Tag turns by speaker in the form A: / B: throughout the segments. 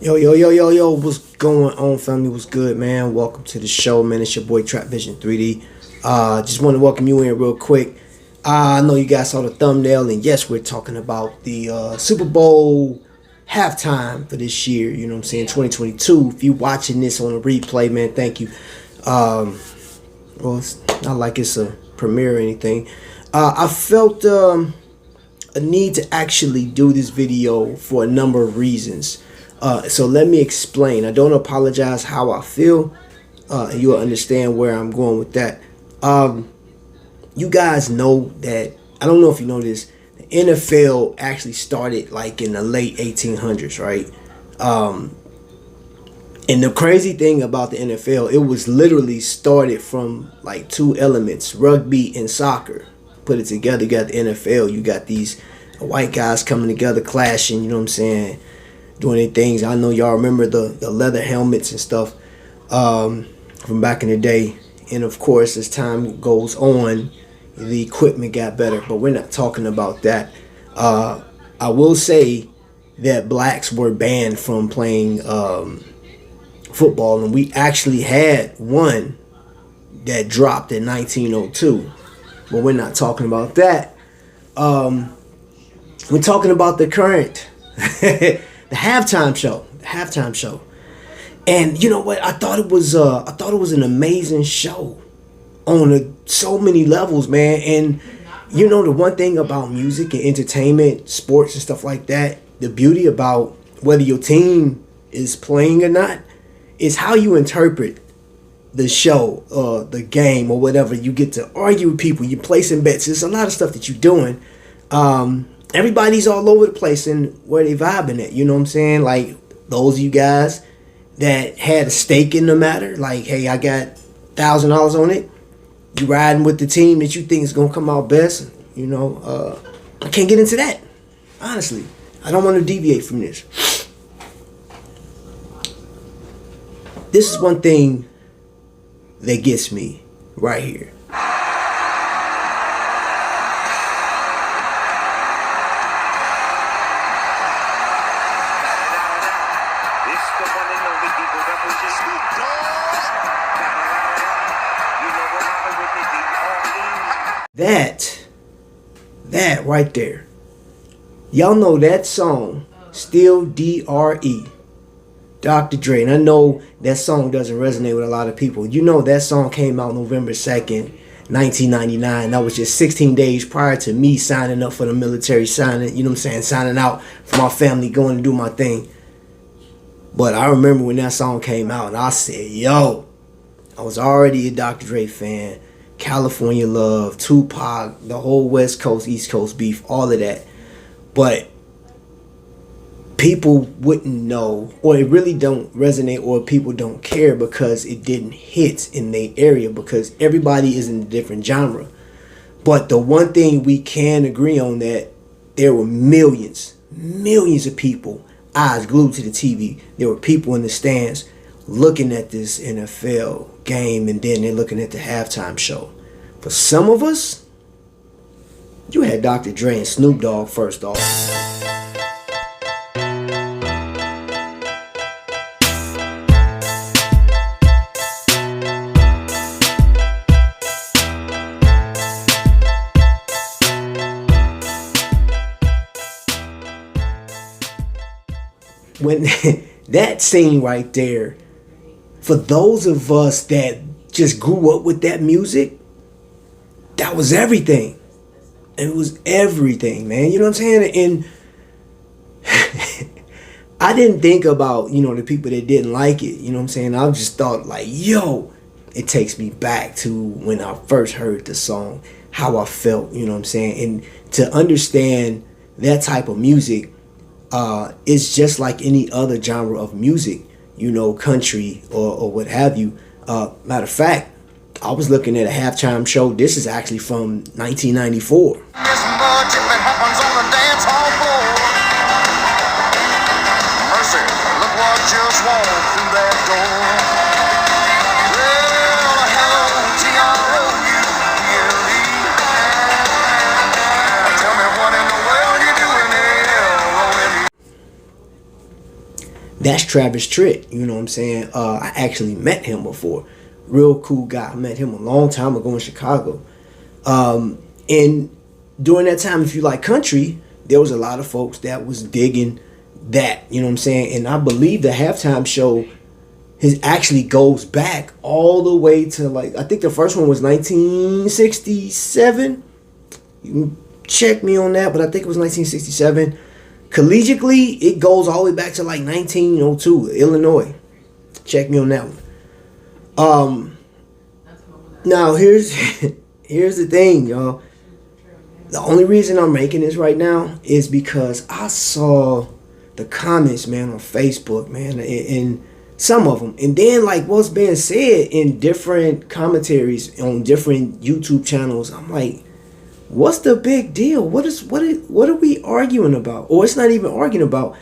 A: Yo, what's going on, family? What's good, man? Welcome to the show, man. It's your boy Trapvision 3D. Just want to welcome you in real quick. I know you guys saw the thumbnail, and yes, we're talking about the Super Bowl halftime for this year, you know what I'm saying, 2022. If you're watching this on a replay, man, thank you. Well, it's not like it's a premiere or anything. I felt a need to actually do this video for a number of reasons. So let me explain. I don't apologize how I feel, and you'll understand where I'm going with that. You guys know that, I don't know if you know this, the NFL actually started like in the late 1800s, right? And the crazy thing about the NFL, it was literally started from like two elements, rugby and soccer. Put it together, you got the NFL, you got these white guys coming together, clashing, you know what I'm saying, doing their things. I know y'all remember the leather helmets and stuff from back in the day. And of course, as time goes on, the equipment got better, but we're not talking about that. I will say that blacks were banned from playing football, and we actually had one that dropped in 1902, but we're not talking about that. We're talking about the current the halftime show. And you know what, I thought it was an amazing show on so many levels, man. And you know, the one thing about music and entertainment, sports and stuff like that, the beauty about whether your team is playing or not is how you interpret the show, the game, or whatever. You get to argue with people, you're placing bets. There's a lot of stuff that you're doing. Everybody's all over the place and where they vibing at, you know what I'm saying? Like those of you guys that had a stake in the matter, like, hey, I got $1,000 on it. You riding with the team that you think is gonna come out best, you know. I can't get into that, honestly. I don't want to deviate from this. This is one thing that gets me right here. That right there. Y'all know that song, Still D.R.E. Dr. Dre. And I know that song doesn't resonate with a lot of people. You know that song came out November 2nd, 1999. That was just 16 days prior to me signing up for the military, signing out for my family, going to do my thing. But I remember when that song came out and I said, yo, I was already a Dr. Dre fan. California love, Tupac, the whole West Coast, East Coast beef, all of that. But people wouldn't know, or it really don't resonate, or people don't care because it didn't hit in their area, because everybody is in a different genre. But the one thing we can agree on, that there were millions of people, eyes glued to the TV. There were people in the stands looking at this NFL game, and then they're looking at the halftime show. For some of us, you had Dr. Dre and Snoop Dogg first off. When that scene right there, for those of us that just grew up with that music, that was everything. It was everything, man. You know what I'm saying? And I didn't think about, you know, the people that didn't like it. You know what I'm saying? I just thought like, yo, it takes me back to when I first heard the song, how I felt, you know what I'm saying? And to understand that type of music, it's just like any other genre of music, you know, country or what have you. Matter of fact, I was looking at a halftime show. This is actually from 1994. That's Travis Tritt. You know what I'm saying? I actually met him before. Real cool guy. I met him a long time ago in Chicago. And during that time, if you like country, there was a lot of folks that was digging that. You know what I'm saying? And I believe the halftime show his actually goes back all the way to, like, I think the first one was 1967. You can check me on that, but I think it was 1967. Collegiately, it goes all the way back to like 1902, Illinois. Check me on that one. Now here's here's the thing, y'all. The only reason I'm making this right now is because I saw the comments, man, on Facebook, man, and some of them, and then like what's being said in different commentaries on different YouTube channels. I'm like, what's the big deal? What are we arguing about? Or it's not even arguing about.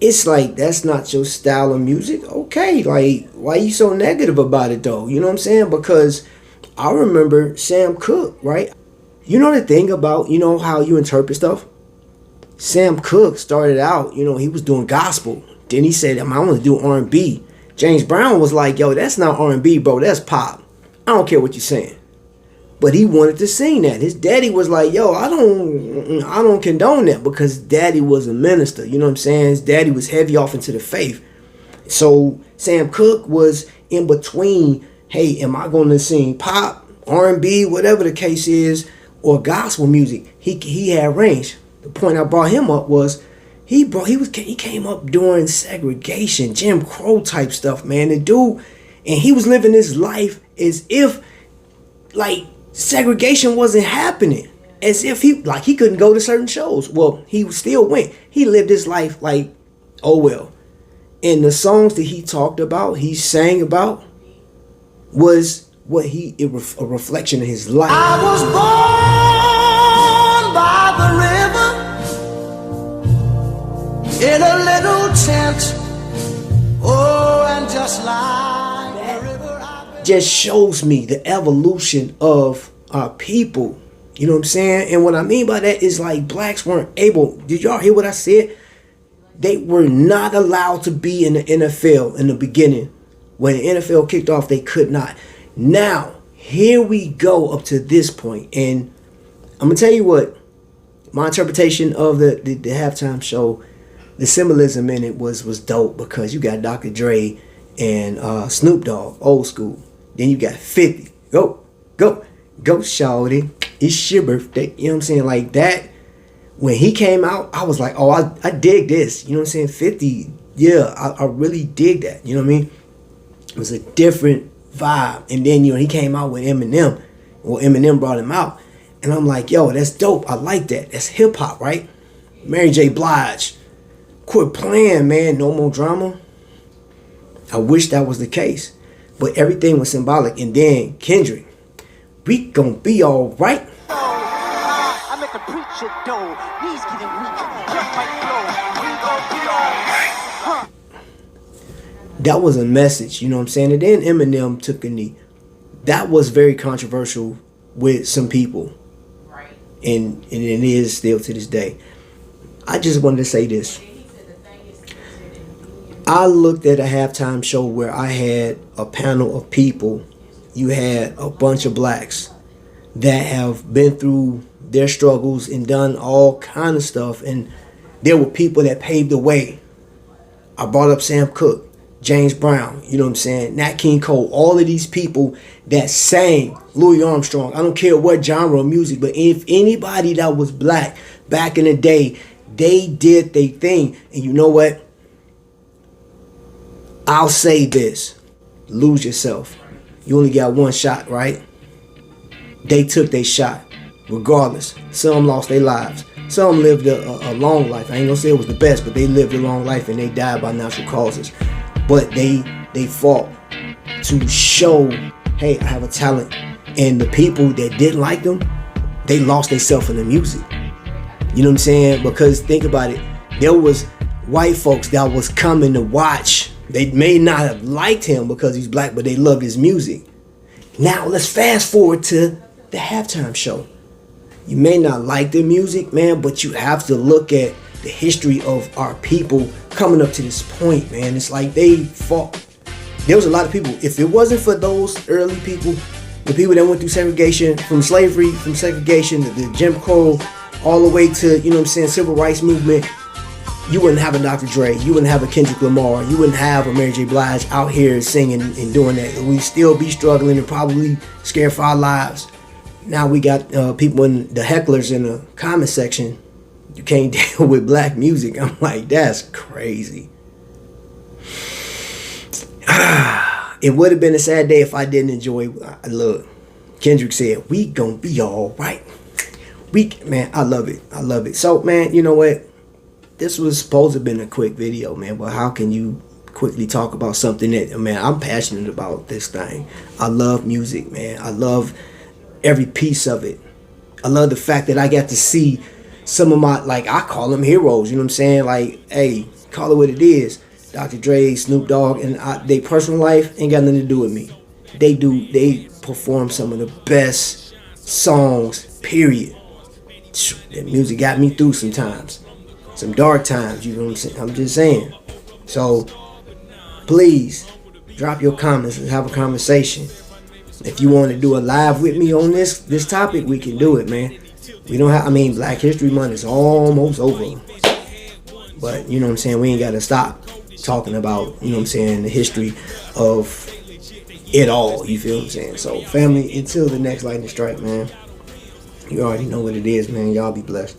A: It's like, that's not your style of music. Okay, like, why you so negative about it though? You know what I'm saying? Because I remember Sam Cooke, right? You know the thing about, you know how you interpret stuff? Sam Cooke started out, you know, he was doing gospel. Then he said, I want to do R&B. James Brown was like, yo, that's not R&B, bro. That's pop. I don't care what you're saying. But he wanted to sing that. His daddy was like, yo, I don't condone that, because daddy was a minister. You know what I'm saying? His daddy was heavy off into the faith. So Sam Cooke was in between, hey, am I going to sing pop, R&B, whatever the case is, or gospel music? He had range. The point I brought him up was, he came up during segregation, Jim Crow type stuff, man. The dude, and he was living his life as if like segregation wasn't happening, as if he couldn't go to certain shows. Well, he still went. He lived his life like, oh well. And the songs that he talked about, he sang about, was what a reflection of his life.
B: I was born by the river in a little tent. Oh, and just like the river
A: just shows me the evolution of our people. You know what I'm saying? And what I mean by that is, like, blacks weren't able. Did y'all hear what I said? They were not allowed to be in the NFL in the beginning. When the NFL kicked off, they could not. Now, here we go up to this point. And I'm going to tell you what, my interpretation of the halftime show, the symbolism in it was dope, because you got Dr. Dre and Snoop Dogg, old school. Then you got 50. Go, shawty. It's your birthday. You know what I'm saying? Like that. When he came out, I was like, oh, I dig this. You know what I'm saying? 50. Yeah, I really dig that. You know what I mean? It was a different vibe. And then, you know, he came out with Eminem. Well, Eminem brought him out. And I'm like, yo, that's dope. I like that. That's hip hop, right? Mary J. Blige. Quit playing, man. No more drama. I wish that was the case. But everything was symbolic. And then Kendrick, we gonna be all right.
B: I make a preacher dough. Knees getting weak. Just might blow. We gon' be all right.
A: That was a message, you know what I'm saying? And then Eminem took a knee. That was very controversial with some people.
C: Right.
A: And it is still to this day. I just wanted to say this. I looked at a halftime show where I had a panel of people. You had a bunch of blacks that have been through their struggles and done all kind of stuff. And there were people that paved the way. I brought up Sam Cooke, James Brown, you know what I'm saying, Nat King Cole, all of these people that sang, Louis Armstrong. I don't care what genre of music, but if anybody that was black back in the day, they did their thing. And you know what? I'll say this. Lose yourself. You only got one shot, right? They took their shot, regardless. Some lost their lives. Some lived a long life. I ain't gonna say it was the best, but they lived a long life and they died by natural causes. But they fought to show, hey, I have a talent. And the people that didn't like them, they lost themselves in the music. You know what I'm saying? Because think about it. There was white folks that was coming to watch. They may not have liked him because he's black, but they loved his music. Now let's fast forward to the halftime show. You may not like the music, man, but you have to look at the history of our people coming up to this point, man. It's like they fought. There was a lot of people. If it wasn't for those early people, the people that went through segregation, from slavery, from segregation to the Jim Crow, all the way to, you know what I'm saying, civil rights movement, you wouldn't have a Dr. Dre, you wouldn't have a Kendrick Lamar, you wouldn't have a Mary J. Blige out here singing and doing that. We'd still be struggling and probably scared for our lives. Now we got people in the hecklers in the comment section. You can't deal with black music. I'm like, that's crazy. It would have been a sad day if I didn't enjoy. Look, Kendrick said, "We gonna be all right." Man, I love it. I love it. So, man, you know what? This was supposed to have been a quick video, man. But how can you quickly talk about something that, man, I'm passionate about this thing. I love music, man. I love every piece of it. I love the fact that I got to see some of my, like, I call them heroes. You know what I'm saying? Like, hey, call it what it is. Dr. Dre, Snoop Dogg, and their personal life ain't got nothing to do with me. They perform some of the best songs, period. That music got me through sometimes. Some dark times, you know what I'm saying? I'm just saying. So, please, drop your comments and have a conversation. If you want to do a live with me on this topic, we can do it, man. We don't have, Black History Month is almost over. But, you know what I'm saying, we ain't got to stop talking about, you know what I'm saying, the history of it all, you feel what I'm saying? So, family, until the next lightning strike, man, you already know what it is, man. Y'all be blessed.